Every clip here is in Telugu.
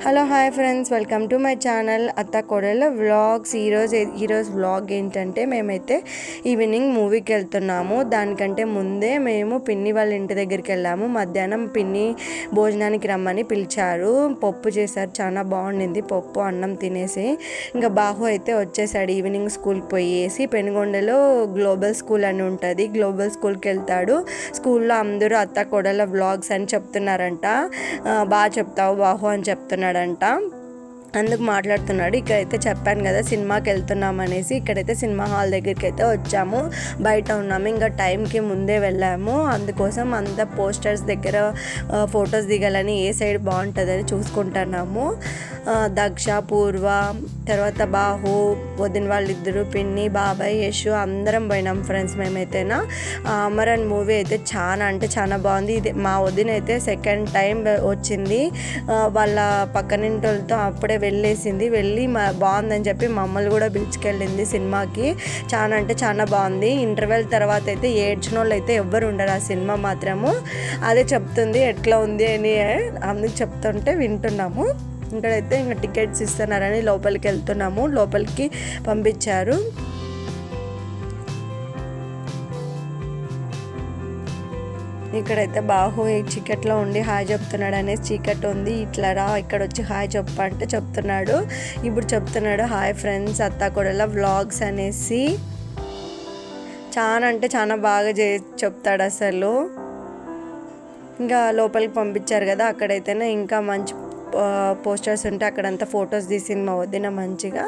Hello hi friends, welcome to my channel అత్త కోడళ్ళ వ్లాగ్స్. ఈరోజు వ్లాగ్ ఏంటంటే మేమైతే ఈవినింగ్ మూవీకి వెళ్తున్నాము. దానికంటే ముందే మేము పిన్ని వాళ్ళ ఇంటి దగ్గరికి వెళ్ళాము. మధ్యాహ్నం పిన్ని భోజనానికి రమ్మని పిలిచారు. పప్పు చేశారు, చాలా బాగుండింది. పప్పు అన్నం తినేసి ఇంకా బాహు అయితే వచ్చేసాడు. ఈవినింగ్ స్కూల్కి పోయేసి పెనుగొండలో గ్లోబల్ స్కూల్ అని ఉంటుంది, గ్లోబల్ స్కూల్కి వెళ్తాడు. స్కూల్లో అందరూ అత్త కోడళ్ళ వ్లాగ్స్ అని చెప్తున్నారంట. బాగా చెప్తావు బాహు అని చెప్తున్నాడంట. అందుకు మాట్లాడుతున్నాడు. ఇక్కడైతే చెప్పాను కదా సినిమాకి వెళ్తున్నాం అనేసి. ఇక్కడైతే సినిమా హాల్ దగ్గరికి అయితే వచ్చాము. బయట ఉన్నాము, ఇంకా టైంకి ముందే వెళ్ళాము. అందుకోసం అంతా పోస్టర్స్ దగ్గర ఫొటోస్ దిగాలని ఏ సైడ్ బాగుంటుందని చూసుకుంటున్నాము. దక్ష, పూర్వ, తర్వాత బాహు, వదిన వాళ్ళిద్దరు, పిన్ని, బాబాయ్, యశు అందరం పోయినాం ఫ్రెండ్స్. మేమైతేనా అమరన్ మూవీ అయితే చాలా అంటే చాలా బాగుంది. ఇది మా వదిన అయితే సెకండ్ టైం వచ్చింది. వాళ్ళ పక్కనింటోళ్ళతో అప్పుడే వెళ్ళి బాగుందని చెప్పి మమ్మల్ని కూడా పిలుచుకెళ్ళింది సినిమాకి. చాలా అంటే చాలా బాగుంది. ఇంటర్వెల్ తర్వాత అయితే ఏడ్చిన వాళ్ళు అయితే ఎవ్వరు ఉండరు ఆ సినిమా మాత్రము. అదే చెప్తుంది ఎట్లా ఉంది అని, అందుకు చెప్తుంటే వింటున్నాము. ఇక్కడైతే ఇంకా టికెట్స్ ఇస్తున్నారని లోపలికి వెళ్తున్నాము. లోపలికి పంపించారు. ఇక్కడైతే బాహు ఈ చీకట్లో ఉండి హాయ్ చెప్తున్నాడు అనేసి, చీకట్ ఉంది ఇట్లా రా ఇక్కడ వచ్చి హాయ్ చెప్పంటే చెప్తున్నాడు. ఇప్పుడు చెప్తున్నాడు హాయ్ ఫ్రెండ్స్ అత్త కోడళ్ళ వ్లాగ్స్ అనేసి. చాలా అంటే చాలా బాగా చెప్తాడు అసలు. ఇంకా లోపలికి పంపించారు కదా, అక్కడైతేనే ఇంకా మంచి పోస్టర్స్ ఉంటే అక్కడంతా ఫొటోస్ తీసింది మా వదిన మంచిగా.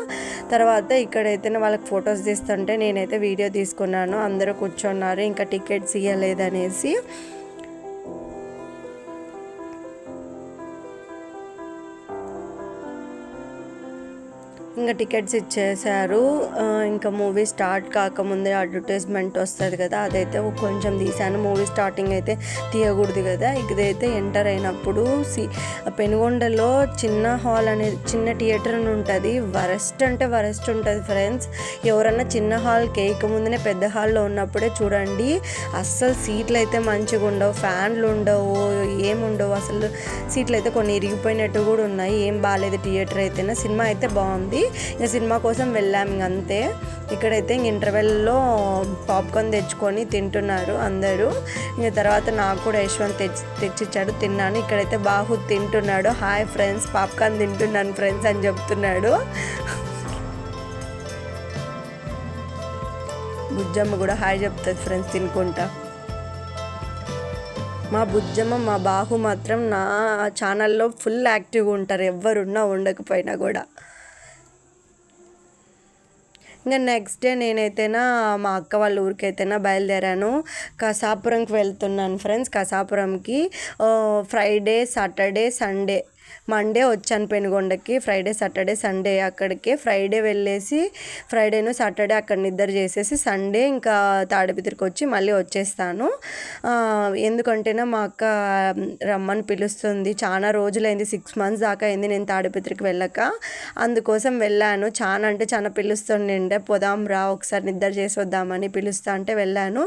తర్వాత ఇక్కడైతేనే వాళ్ళకి ఫొటోస్ తీస్తుంటే నేనైతే వీడియో తీసుకున్నాను. అందరూ కూర్చున్నారు, ఇంకా టికెట్స్ ఇవ్వలేదనేసి. ఇంకా టికెట్స్ ఇచ్చేసారు. ఇంకా మూవీ స్టార్ట్ కాకముందే అడ్వర్టైజ్మెంట్ వస్తుంది కదా, అదైతే కొంచెం తీసాను. మూవీ స్టార్టింగ్ అయితే తీయకూడదు కదా. ఇదైతే ఎంటర్ అయినప్పుడు పెనుగొండలో చిన్న హాల్ అనేది, చిన్న థియేటర్ అని ఉంటుంది. వరస్ట్ అంటే వరస్ట్ ఉంటుంది ఫ్రెండ్స్. ఎవరన్నా చిన్న హాల్కి వేయకముందునే పెద్ద హాల్లో ఉన్నప్పుడే చూడండి. అస్సలు సీట్లు అయితే మంచిగా ఉండవు, ఫ్యాన్లు ఉండవు, ఏముండవు అసలు. సీట్లు అయితే కొన్ని ఇరిగిపోయినట్టు కూడా ఉన్నాయి. ఏం బాగాలేదు థియేటర్ అయితేనే. సినిమా అయితే బాగుంది. ఇంకా సినిమా కోసం వెళ్ళాము అంతే. ఇక్కడైతే ఇంక ఇంటర్వెల్లో పాప్కార్న్ తెచ్చుకొని తింటున్నారు అందరూ. ఇంకా తర్వాత నాకు కూడా యశ్వంత్ తెచ్చిచ్చాడు, తిన్నాను. ఇక్కడైతే బాహు తింటున్నాడు. హాయ్ ఫ్రెండ్స్ పాప్కార్న్ తింటున్నాను ఫ్రెండ్స్ అని చెప్తున్నాడు. బుజ్జమ్మ కూడా హాయ్ చెప్తుంది ఫ్రెండ్స్ తినుకుంటా. మా బుజ్జమ్మ మా బాహు మాత్రం నా ఛానల్లో ఫుల్ యాక్టివ్గా ఉంటారు, ఎవరున్నా ఉండకపోయినా కూడా. ఇంకా నెక్స్ట్ డే నేనైతేనా మా అక్క వాళ్ళ ఊరికైతేనా బయలుదేరాను. కసాపురంకి వెళ్తున్నాను ఫ్రెండ్స్. కసాపురంకి ఫ్రైడే, సాటర్డే, సండే, మండే వచ్చాను పెనుగొండకి. ఫ్రైడే, సాటర్డే, సండే అక్కడికే. ఫ్రైడే వెళ్ళేసి ఫ్రైడేను సాటర్డే అక్కడ నిద్ర చేసేసి సండే ఇంకా తాడిపత్రికి వచ్చి మళ్ళీ వచ్చేస్తాను. ఎందుకంటేనా మా అక్క రమ్మని పిలుస్తుంది. చాలా రోజులైంది, 6 months దాకా అయింది నేను తాడిపత్రికి వెళ్ళక. అందుకోసం వెళ్ళాను. చాలా అంటే చాలా పిలుస్తుండే, పోదాం రా ఒకసారి నిద్ర చేసి వద్దామని పిలుస్తా అంటే వెళ్ళాను.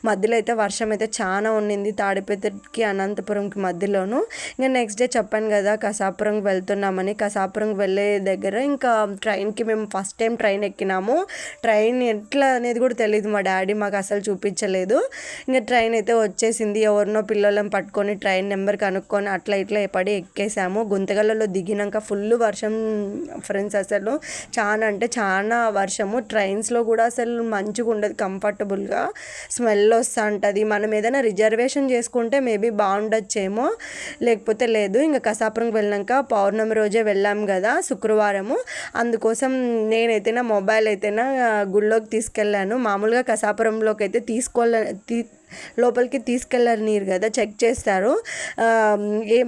మధ్యలో అయితే వర్షం అయితే చాలా ఉండింది తాడిపత్రికి అనంతపురంకి మధ్యలోను. ఇంకా నెక్స్ట్ డే చెప్పాను కదా కసాపురంకి వెళ్తున్నామని. కసాపురంకి వెళ్ళే దగ్గర ఇంకా ట్రైన్కి మేము ఫస్ట్ టైం ట్రైన్ ఎక్కినాము. ట్రైన్ ఎట్లా అనేది కూడా తెలియదు, మా డాడీ మాకు అసలు చూపించలేదు. ఇంకా ట్రైన్ అయితే వచ్చేసింది. ఎవరినో పిల్లలను పట్టుకొని ట్రైన్ నెంబర్ కనుక్కొని అట్లా ఇట్లా పడి ఎక్కేసాము. గుంతగల్లలో దిగినాక ఫుల్ వర్షం ఫ్రెండ్స్. అసలు చాలా అంటే చాలా వర్షము. ట్రైన్స్లో కూడా అసలు మంచిగా ఉండదు, కంఫర్టబుల్గా స్మెల్ వస్తూ ఉంటుంది. మనం ఏదైనా రిజర్వేషన్ చేసుకుంటే మేబీ బాగుండొచ్చేమో, లేకపోతే లేదు. ఇంకా కసాపురంకి వెళ్ళాక పౌర్ణమి రోజే వెళ్ళాం కదా శుక్రవారము. అందుకోసం నేనైతే నా మొబైల్ అయితేనా గుళ్ళోకి తీసుకెళ్ళాను. మామూలుగా కసాపురంలోకి అయితే లోపలికి తీసుకెళ్ళారు నీరు కదా, చెక్ చేస్తారు.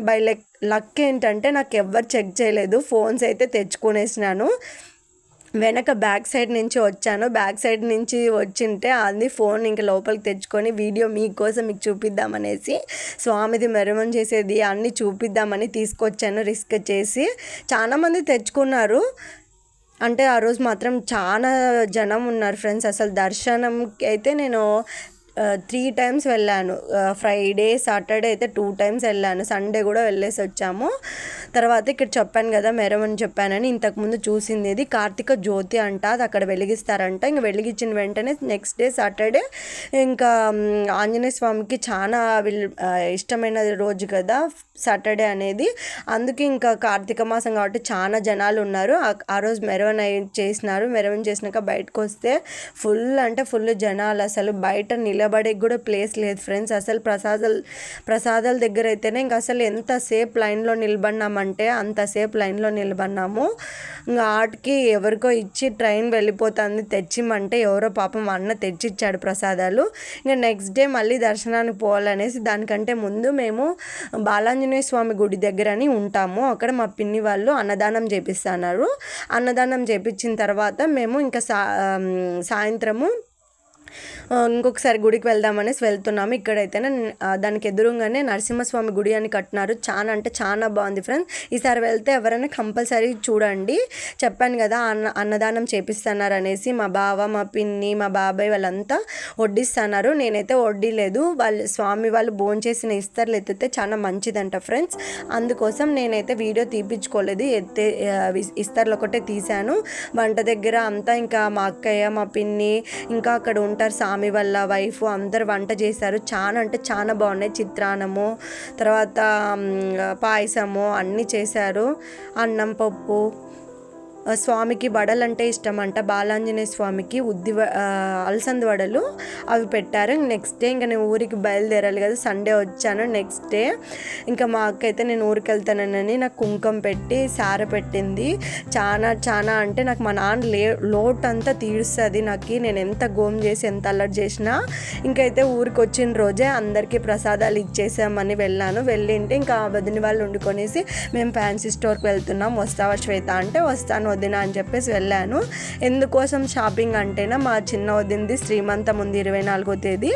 బై లక్ ఏంటంటే నాకు ఎవ్వరు చెక్ చేయలేదు. ఫోన్స్ అయితే తెచ్చుకునేసినాను. వెనక బ్యాక్ సైడ్ నుంచి వచ్చాను. బ్యాక్ సైడ్ నుంచి వచ్చింటే అది ఫోన్ ఇంక లోపలికి తెచ్చుకొని వీడియో మీకోసం మీకు చూపిద్దామనేసి, స్వామిది మెరవన్ చేసేది అన్నీ చూపిద్దామని తీసుకొచ్చాను రిస్క్ చేసి. చాలామంది తెచ్చుకున్నారు. అంటే ఆ రోజు మాత్రం చాలా జనం ఉన్నారు ఫ్రెండ్స్. అసలు దర్శనంకి అయితే నేను 3 టైమ్స్ వెళ్ళాను. ఫ్రైడే సాటర్డే అయితే 2 టైమ్స్ వెళ్ళాను, సండే కూడా వెళ్ళేసి వచ్చాము. తర్వాత ఇక్కడ చెప్పాను కదా మెరవని చెప్పానని, ఇంతకుముందు చూసింది ఇది కార్తీక జ్యోతి అంట, అది అక్కడ వెలిగిస్తారంట. ఇంక వెలిగించిన వెంటనే నెక్స్ట్ డే సాటర్డే ఇంకా ఆంజనేయ స్వామికి చాలా ఇష్టమైన రోజు కదా సాటర్డే అనేది, అందుకే ఇంకా కార్తీక మాసం కాబట్టి చాలా జనాలు ఉన్నారు. ఆ రోజు మెరవన్ చేసినారు. మెరవన్ చేసినాక బయటకు వస్తే ఫుల్ జనాలు, అసలు బయట నిలబడేకి కూడా ప్లేస్ లేదు ఫ్రెండ్స్. అసలు ప్రసాదాల దగ్గర అయితేనే ఇంకా అసలు ఎంతసేపు లైన్లో నిలబడినామంటే అంతసేపు లైన్లో నిలబడినాము. ఇంకా ఆటికి ఎవరికో ఇచ్చి ట్రైన్ వెళ్ళిపోతుంది తెచ్చిమంటే, ఎవరో పాపం అన్న తెచ్చిచ్చాడు ప్రసాదాలు. ఇంకా నెక్స్ట్ డే మళ్ళీ దర్శనానికి పోవాలనేసి దానికంటే ముందు మేము బాలాంజనేయ స్వామి గుడి దగ్గరని ఉంటాము, అక్కడ మా పిన్ని వాళ్ళు అన్నదానం చేపిస్తున్నారు. అన్నదానం చేపించిన తర్వాత మేము ఇంకా సాయంత్రము ఇంకొకసారి గుడికి వెళ్దామనేసి వెళ్తున్నాము. ఇక్కడైతేనే దానికి ఎదురుగానే నరసింహస్వామి గుడి అని కట్టినారు. చాలా అంటే చాలా బాగుంది ఫ్రెండ్స్. ఈసారి వెళ్తే ఎవరైనా కంపల్సరీ చూడండి. చెప్పాను కదా అన్నదానం చేపిస్తున్నారు అనేసి, మా బావ మా పిన్ని మా బాబాయ్ వాళ్ళంతా వడ్డిస్తున్నారు. నేనైతే వడ్డీలేదు, స్వామి వాళ్ళు భోంచేసిన ఇస్తర్లు ఎత్తితే చాలా మంచిదంట ఫ్రెండ్స్. అందుకోసం నేనైతే వీడియో తీపించుకోలేదు, ఇస్తర్లు ఒకటే తీశాను. వంట దగ్గర అంతా ఇంకా మా అక్కయ్య మా పిన్ని ఇంకా అక్కడ ఉంటారు స్వామి వాళ్ళ వైఫ్ అందరు వంట చేశారు. చాలా అంటే చాలా బాగున్నాయి. చిత్రాన్నము, తర్వాత పాయసము అన్నీ చేశారు. అన్నం పప్పు. స్వామికి వడలు అంటే ఇష్టం అంట, బాలాంజనేయ స్వామికి అలసంద వడలు అవి పెట్టారు. నెక్స్ట్ డే ఇంకా నేను ఊరికి బయలుదేరాలి కదా, సండే వచ్చాను. నెక్స్ట్ డే ఇంకా మా అక్క అయితే నేను ఊరికి వెళ్తానని నాకు కుంకుమ పెట్టి సార పెట్టింది. చాలా అంటే నాకు మా నాన్న లోటు అంతా తీరుస్తుంది నాకు, నేను ఎంత గోమ్ చేసి ఎంత అల్లరి చేసినా. ఇంకైతే ఊరికి వచ్చిన రోజే అందరికీ ప్రసాదాలు ఇచ్చేసామని వెళ్ళింటే ఇంకా వదిన వాళ్ళు వండుకొనేసి మేము ఫ్యాన్సీ స్టోర్కి వెళ్తున్నాం, వస్తావా శ్వేత అంటే వస్తాను వదిన అని చెప్పేసి వెళ్ళాను. ఎందుకోసం షాపింగ్ అంటేనా మా చిన్న వదినది శ్రీమంతం ఉంది 24వ తేదీ,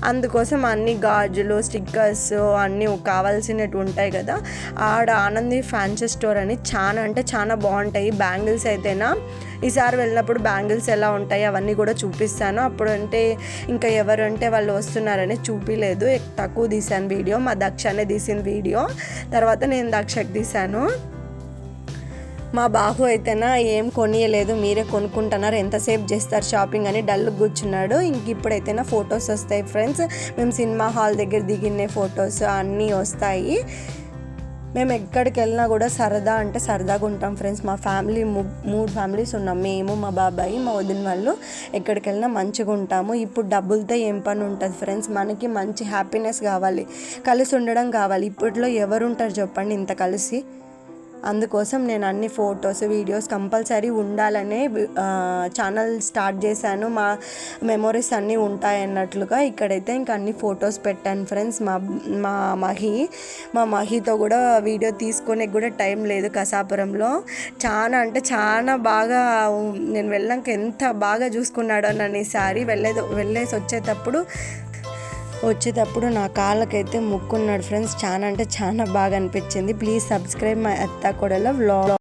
అందుకోసం అన్ని గాజులు స్టిక్కర్స్ అన్నీ కావాల్సినవి ఉంటాయి కదా. ఆడ ఆనంది ఫ్యాన్సీ స్టోర్ అని చాలా అంటే చాలా బాగుంటాయి. బ్యాంగిల్స్ అయితేనా ఈసారి వెళ్ళినప్పుడు బ్యాంగిల్స్ ఎలా ఉంటాయి అవన్నీ కూడా చూపిస్తాను. అప్పుడు అంటే ఇంకా ఎవరు అంటే వాళ్ళు వస్తున్నారని చూపిలేదు, తక్కువ తీశాను వీడియో. మా దక్షనే తీసిన వీడియో, తర్వాత నేను దక్షకి తీశాను. మా బాహు అయితేనా ఏం కొనియలేదు, మీరే కొనుక్కుంటున్నారు, ఎంతసేపు చేస్తారు షాపింగ్ అని డల్ కూర్చున్నాడు. ఇంక ఇప్పుడైతేనా ఫొటోస్ వస్తాయి ఫ్రెండ్స్. మేము సినిమా హాల్ దగ్గర దిగిన ఫొటోస్ అన్నీ వస్తాయి. మేము ఎక్కడికి వెళ్ళినా కూడా సరదా అంటే సరదాగా ఉంటాం ఫ్రెండ్స్. మా ఫ్యామిలీ 3 ఫ్యామిలీస్ ఉన్నాం, మేము మా బాబాయి మా వదిన వాళ్ళు. ఎక్కడికి వెళ్ళినా మంచిగా ఉంటాము. ఇప్పుడు డబ్బులతో ఏం పని ఉంటుంది ఫ్రెండ్స్, మనకి మంచి హ్యాపీనెస్ కావాలి, కలిసి ఉండడం కావాలి. ఇప్పట్లో ఎవరు ఉంటారు చెప్పండి ఇంత కలిసి. అందుకోసం నేను అన్ని ఫొటోస్ వీడియోస్ కంపల్సరీ ఉండాలనే ఛానల్ స్టార్ట్ చేశాను. మా మెమొరీస్ అన్నీ ఉంటాయన్నట్లుగా ఇక్కడైతే ఇంకా అన్ని ఫొటోస్ పెట్టాను ఫ్రెండ్స్. మా మహితో కూడా వీడియో తీసుకునే కూడా టైం లేదు కసాపురంలో. చాలా అంటే చాలా బాగా నేను వెళ్ళాక ఎంత బాగా చూసుకున్నాడో నన్ను ఈసారి వెళ్ళేసి వచ్చేటప్పుడు నా కాళ్ళకైతే ముక్కున్నాడు ఫ్రెండ్స్. చాలా అంటే చాలా బాగా అనిపించింది. ప్లీజ్ సబ్స్క్రైబ్ మై అత్తా కోడళ్ళ వ్లాగ్.